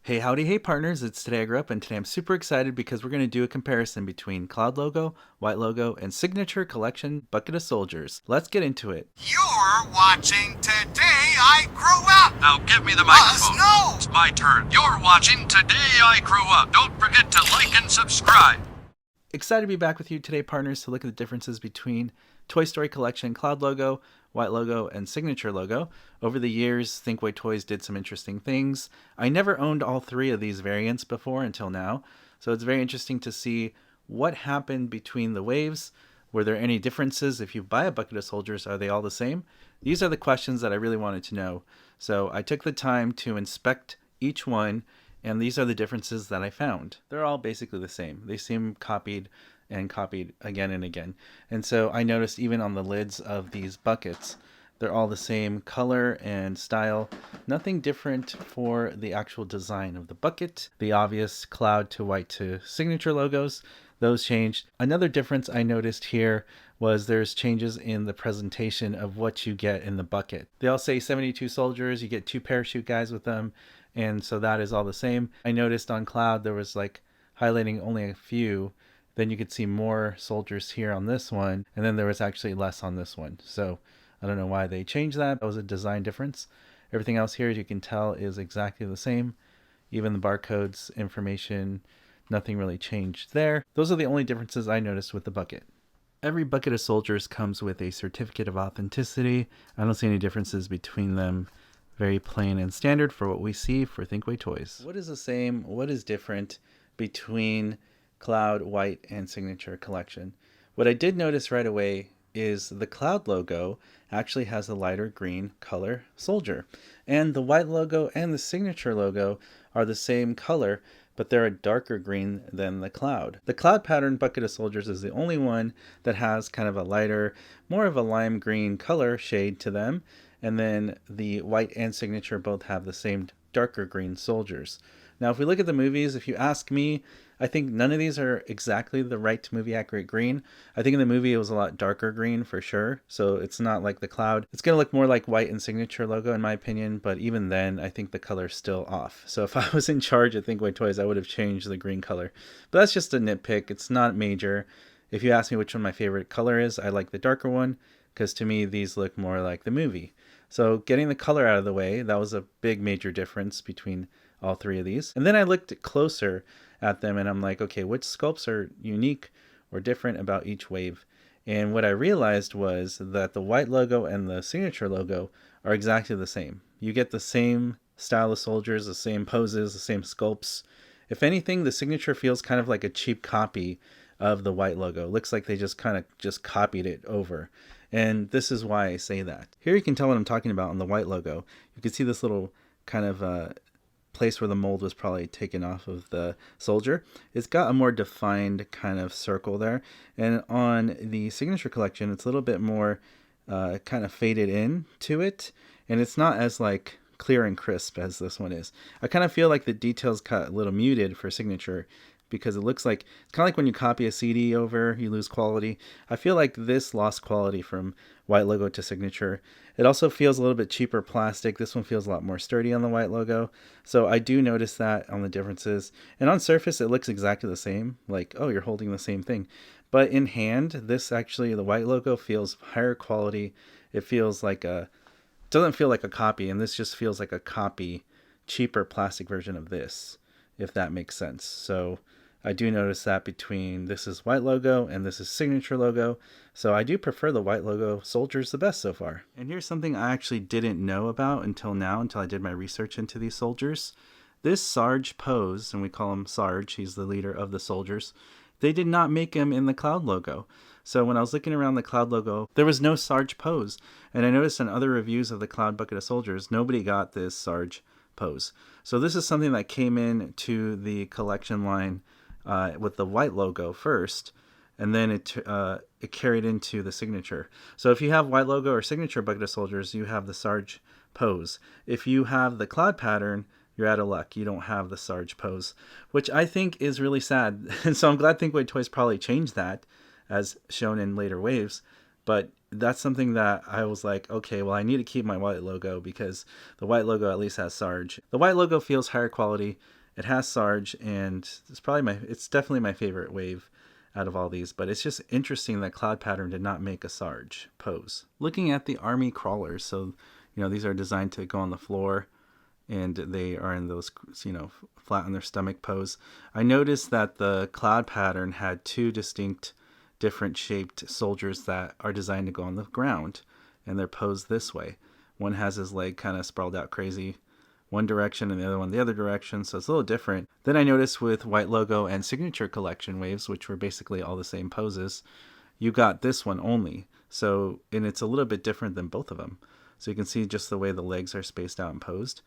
Hey, howdy, hey, partners. It's Today I Grew Up, and today I'm super excited because we're going to do a comparison between Cloud Logo, White Logo, and Signature Collection Bucket of Soldiers. Let's get into it. You're watching Today I Grew Up! Now give me the Us, microphone. no! It's my turn. You're watching Today I Grew Up. Don't forget to like and subscribe. Excited to be back with you today, partners, to look at the differences between Toy Story Collection Cloud Logo, White Logo, and Signature Logo. Over the years, Thinkway Toys did some interesting things. I never owned all three of these variants before until now, so it's very interesting to see what happened between the waves. Were there any differences? If you buy a bucket of soldiers, are they all the same? These are the questions that I really wanted to know. So I took the time to inspect each one, and these are the differences that I found. They're all basically the same. They seem copied and copied again and again. And so I noticed even on the lids of these buckets, they're all the same color and style. Nothing different for the actual design of the bucket. The obvious cloud to white to signature logos, those changed. Another difference I noticed here was there's changes in the presentation of what you get in the bucket. They all say 72 soldiers, you get 2 parachute guys with them, and so that is all the same. I noticed on cloud there was like highlighting only a few. Then you could see more soldiers here on this one, and then there was actually less on this one. So I don't know why they changed that. That was a design difference. Everything else here, as you can tell, is exactly the same. Even the barcodes, information, nothing really changed there. Those are the only differences I noticed with the bucket. Every bucket of soldiers comes with a certificate of authenticity. I don't see any differences between them. Very plain and standard for what we see for Thinkway Toys. What is the same? What is different between Cloud, White, and Signature Collection? What I did notice right away is the Cloud logo actually has a lighter green color soldier. And the White logo and the Signature logo are the same color, but they're a darker green than the Cloud. The Cloud pattern bucket of soldiers is the only one that has kind of a lighter, more of a lime green color shade to them. And then the White and Signature both have the same darker green soldiers. Now, if we look at the movies, if you ask me, I think none of these are exactly the right movie accurate green. I think in the movie it was a lot darker green for sure. So it's not like the Cloud. It's going to look more like White and Signature logo in my opinion. But even then, I think the color's still off. So if I was in charge at Thinkway Toys, I would have changed the green color. But that's just a nitpick. It's not major. If you ask me which one my favorite color is, I like the darker one because to me these look more like the movie. So getting the color out of the way, that was a big major difference between all three of these. And then I looked closer at them and I'm like, okay, which sculpts are unique or different about each wave? And what I realized was that the White logo and the Signature logo are exactly the same. You get the same style of soldiers, the same poses, the same sculpts. If anything, the Signature feels kind of like a cheap copy of the White logo. It looks like they just kind of just copied it over. And this is why I say that. Here you can tell what I'm talking about on the White logo. You can see this little kind of place where the mold was probably taken off of the soldier. It's got a more defined kind of circle there. And on the Signature Collection, it's a little bit more kind of faded in to it. And it's not as like clear and crisp as this one is. I kind of feel like the details got a little muted for Signature because it looks like it's kind of like when you copy a CD over, you lose quality. I feel like this lost quality from White logo to Signature. It also feels a little bit cheaper plastic. This one feels a lot more sturdy on the White logo. So I do notice that on the differences. And on surface, it looks exactly the same. Like, oh, you're holding the same thing. But in hand, this actually, the White logo feels higher quality. It feels like doesn't feel like a copy. And this just feels like a copy, cheaper plastic version of this, if that makes sense. So I do notice that between this is White logo and this is Signature logo. So I do prefer the White logo soldiers the best so far. And here's something I actually didn't know about until now, until I did my research into these soldiers. This Sarge pose, and we call him Sarge, he's the leader of the soldiers, they did not make him in the Cloud logo. So when I was looking around the Cloud logo, there was no Sarge pose. And I noticed in other reviews of the Cloud bucket of soldiers, nobody got this Sarge pose. So this is something that came in to the collection line with the White logo first, and then it carried into the Signature. So if you have White logo or Signature bucket of soldiers, you have the Sarge pose. If you have the Cloud pattern, you're out of luck. You don't have the Sarge pose, which I think is really sad. And so I'm glad Thinkway Toys probably changed that, as shown in later waves. But that's something that I was like, okay, well, I need to keep my white logo because the white logo at least has Sarge. The white logo feels higher quality. It has Sarge, and it's definitely my favorite wave out of all these. But it's just interesting that Cloud Pattern did not make a Sarge pose. Looking at the army crawlers, so these are designed to go on the floor, and they are in those flat on their stomach pose. I noticed that the Cloud Pattern had two distinct different shaped soldiers that are designed to go on the ground, and they're posed this way. One has his leg kind of sprawled out crazy one direction and the other one the other direction, so it's a little different. Then I noticed with White Logo and Signature Collection waves, which were basically all the same poses, you got this one only. And it's a little bit different than both of them. So you can see just the way the legs are spaced out and posed.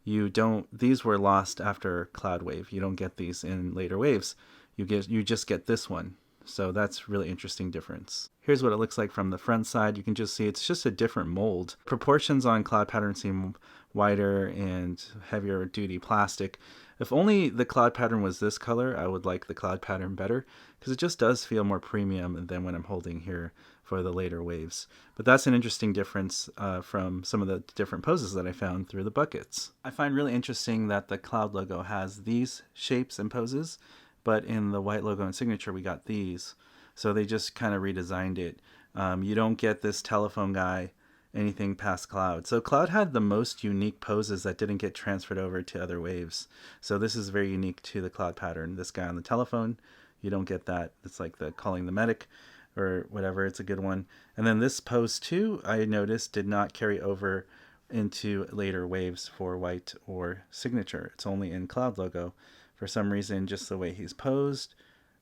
These were lost after Cloud Wave. You don't get these in later waves. You just get this one. So that's really interesting difference. Here's what it looks like from the front side. You can just see it's just a different mold. Proportions on Cloud Pattern seem wider and heavier duty plastic. If only the Cloud Pattern was this color, I would like the Cloud Pattern better because it just does feel more premium than when I'm holding here for the later waves. But that's an interesting difference from some of the different poses that I found through the buckets. I find really interesting that the Cloud logo has these shapes and poses, but in the White Logo and Signature we got these. So they just kind of redesigned it. You don't get this telephone guy anything past Cloud. So Cloud had the most unique poses that didn't get transferred over to other waves. So this is very unique to the Cloud Pattern. This guy on the telephone, you don't get that. It's like the calling the medic or whatever. It's a good one. And then this pose too, I noticed, did not carry over into later waves for White or Signature. It's only in Cloud Logo. For some reason, just the way he's posed,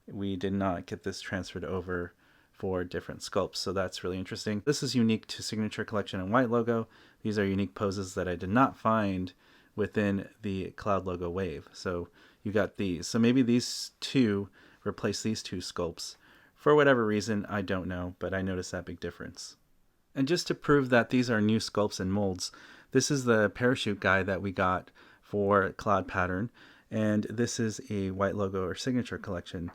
we did not get this transferred over for different sculpts. So that's really interesting. This is unique to Signature Collection and White Logo. These are unique poses that I did not find within the Cloud Logo wave. So you got these. So maybe these two replace these two sculpts. For whatever reason, I don't know, but I noticed that big difference. And just to prove that these are new sculpts and molds, this is the parachute guy that we got for Cloud Pattern. And this is a White Logo or Signature Collection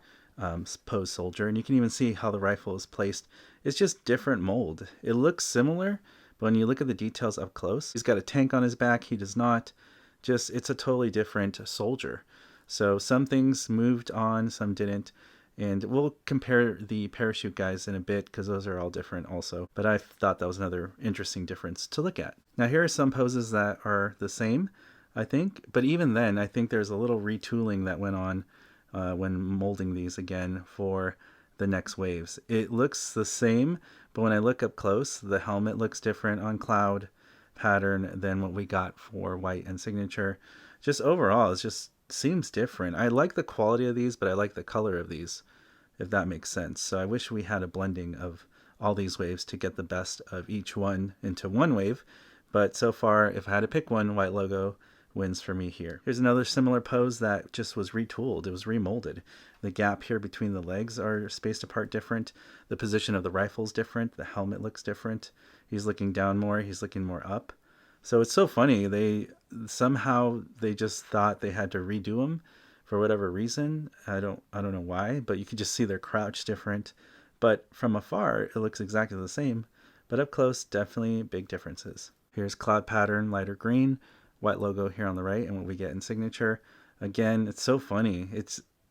pose soldier. And you can even see how the rifle is placed. It's just different mold. It looks similar, but when you look at the details up close, he's got a tank on his back. He does not. It's a totally different soldier. So some things moved on, some didn't. And we'll compare the parachute guys in a bit because those are all different also. But I thought that was another interesting difference to look at. Now here are some poses that are the same, I think. But even then, I think there's a little retooling that went on when molding these again for the next waves. It looks the same, but when I look up close, the helmet looks different on Cloud Pattern than what we got for White and Signature. Just overall, it just seems different. I like the quality of these, but I like the color of these, if that makes sense. So I wish we had a blending of all these waves to get the best of each one into one wave. But so far, if I had to pick one, White Logo wins for me here. Here's another similar pose that just was retooled. It was remolded. The gap here between the legs are spaced apart different. The position of the rifle is different. The helmet looks different. He's looking down more. He's looking more up. So it's so funny. They just thought they had to redo them for whatever reason. I don't know why, but you can just see their crouch different. But from afar, it looks exactly the same. But up close, definitely big differences. Here's Cloud Pattern, lighter green. White Logo here on the right, and what we get in Signature. Again, it's so funny.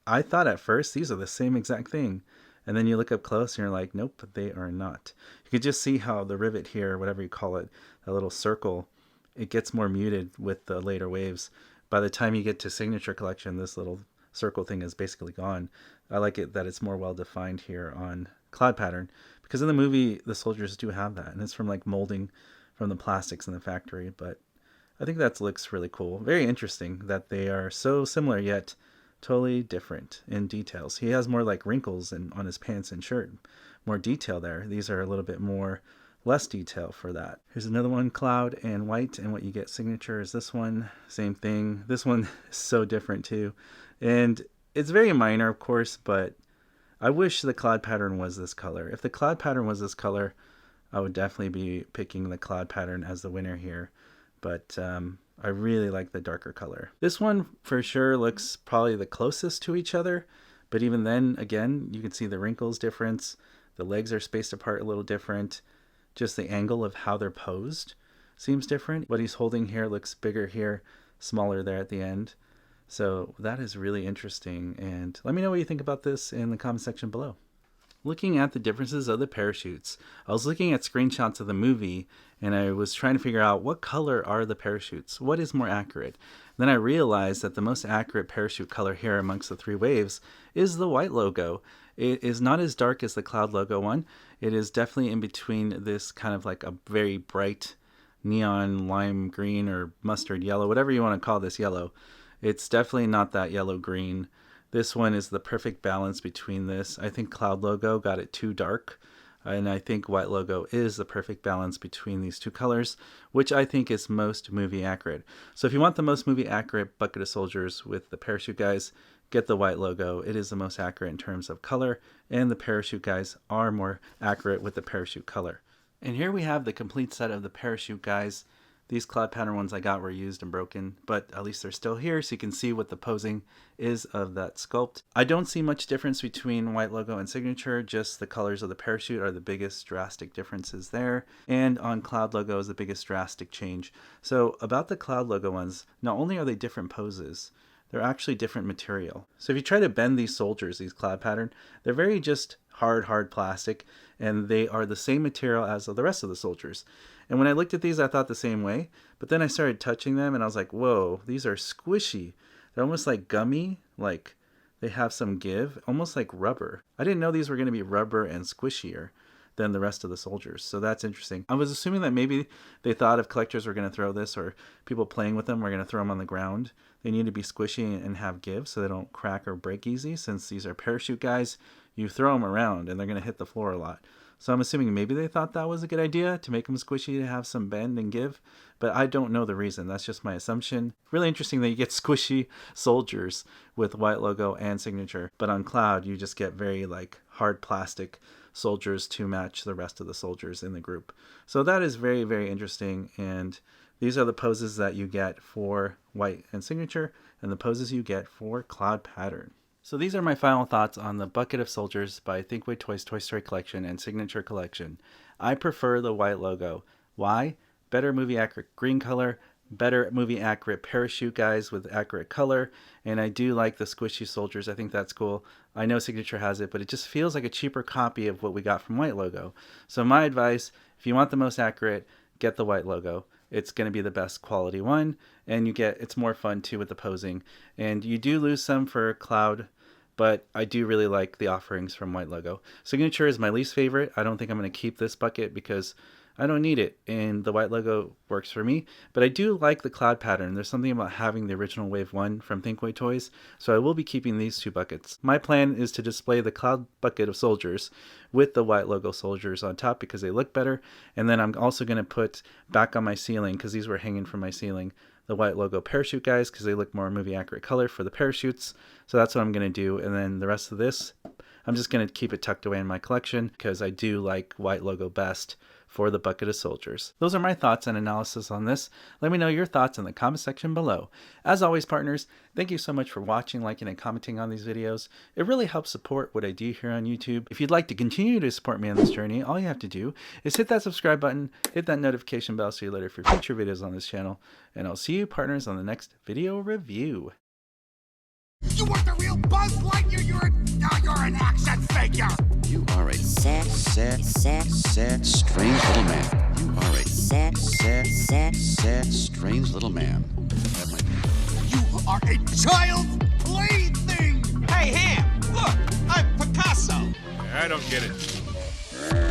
I thought at first these are the same exact thing, and then you look up close and you're like, nope, they are not. You can just see how the rivet here, whatever you call it, that little circle, it gets more muted with the later waves. By the time you get to Signature Collection, this little circle thing is basically gone. I like it that it's more well defined here on Cloud Pattern, because in the movie the soldiers do have that, and it's from like molding from the plastics in the factory. But I think that looks really cool. Very interesting that they are so similar yet totally different in details. He has more like wrinkles on his pants and shirt. More detail there. These are a little bit less detail for that. Here's another one, Cloud and White, and what you get Signature is this one. Same thing. This one is so different too. And it's very minor, of course, but I wish the Cloud Pattern was this color. If the Cloud Pattern was this color, I would definitely be picking the Cloud Pattern as the winner here. But I really like the darker color. This one for sure looks probably the closest to each other, but even then, again, you can see the wrinkles difference. The legs are spaced apart a little different. Just the angle of how they're posed seems different. What he's holding here looks bigger here, smaller there at the end. So that is really interesting. And let me know what you think about this in the comment section below. Looking at the differences of the parachutes, I was looking at screenshots of the movie and I was trying to figure out what color are the parachutes? What is more accurate? Then I realized that the most accurate parachute color here amongst the three waves is the white logo. It is not as dark as the cloud logo one. It is definitely in between this kind of like a very bright neon lime green or mustard yellow, whatever you want to call this yellow. It's definitely not that yellow green. This one is the perfect balance between this. I think cloud logo got it too dark, and I think white logo is the perfect balance between these two colors, which I think is most movie accurate. So if you want the most movie accurate bucket of soldiers with the parachute guys, get the white logo. It is the most accurate in terms of color, and the parachute guys are more accurate with the parachute color. And here we have the complete set of the parachute guys. These cloud pattern ones I got were used and broken, but at least they're still here so you can see what the posing is of that sculpt. I don't see much difference between white logo and signature, just the colors of the parachute are the biggest drastic differences there, and on cloud logo is the biggest drastic change. So about the cloud logo ones, not only are they different poses, they're actually different material. So if you try to bend these soldiers, these cloud pattern, they're very just hard plastic, and they are the same material as the rest of the soldiers. And when I looked at these, I thought the same way, but then I started touching them and I was like, whoa, these are squishy. They're almost like gummy, like they have some give, almost like rubber. I didn't know these were going to be rubber and squishier than the rest of the soldiers, so that's interesting. I was assuming that maybe they thought if collectors were going to throw this or people playing with them were going to throw them on the ground, they need to be squishy and have give so they don't crack or break easy. Since these are parachute guys, you throw them around and they're going to hit the floor a lot. So I'm assuming maybe they thought that was a good idea to make them squishy, to have some bend and give, but I don't know the reason. That's just my assumption. Really interesting that you get squishy soldiers with white logo and signature, but on cloud you just get very like hard plastic soldiers to match the rest of the soldiers in the group. So that is very, very interesting, and these are the poses that you get for white and signature and the poses you get for cloud pattern. So these are my final thoughts on the Bucket of Soldiers by Thinkway Toys Toy Story Collection and Signature Collection. I prefer the white logo. Why? Better movie accurate green color, better movie accurate parachute guys with accurate color, and I do like the squishy soldiers. I think that's cool. I know Signature has it, but it just feels like a cheaper copy of what we got from white logo. So my advice, if you want the most accurate, get the white logo. It's going to be the best quality one, and it's more fun too with the posing. And you do lose some for cloud, but I do really like the offerings from white logo. Signature is my least favorite. I don't think I'm going to keep this bucket because I don't need it, and the white logo works for me. But I do like the cloud pattern. There's something about having the original Wave 1 from Thinkway Toys, so I will be keeping these two buckets. My plan is to display the cloud bucket of soldiers with the white logo soldiers on top because they look better, and then I'm also going to put back on my ceiling, because these were hanging from my ceiling, the white logo parachute guys because they look more movie accurate color for the parachutes. So that's what I'm going to do, and then the rest of this, I'm just going to keep it tucked away in my collection because I do like white logo best for the Bucket of Soldiers. Those are my thoughts and analysis on this. Let me know your thoughts in the comment section below. As always, partners, thank you so much for watching, liking, and commenting on these videos. It really helps support what I do here on YouTube. If you'd like to continue to support me on this journey, all you have to do is hit that subscribe button, hit that notification bell so you're alerted for future videos on this channel, and I'll see you, partners, on the next video review. You weren't the real Buzz Lightyear. You're an action figure. You are a sad, strange little man. You are a sad, strange little man. You are a child's plaything. Hey, Ham, look, I'm Picasso. I don't get it.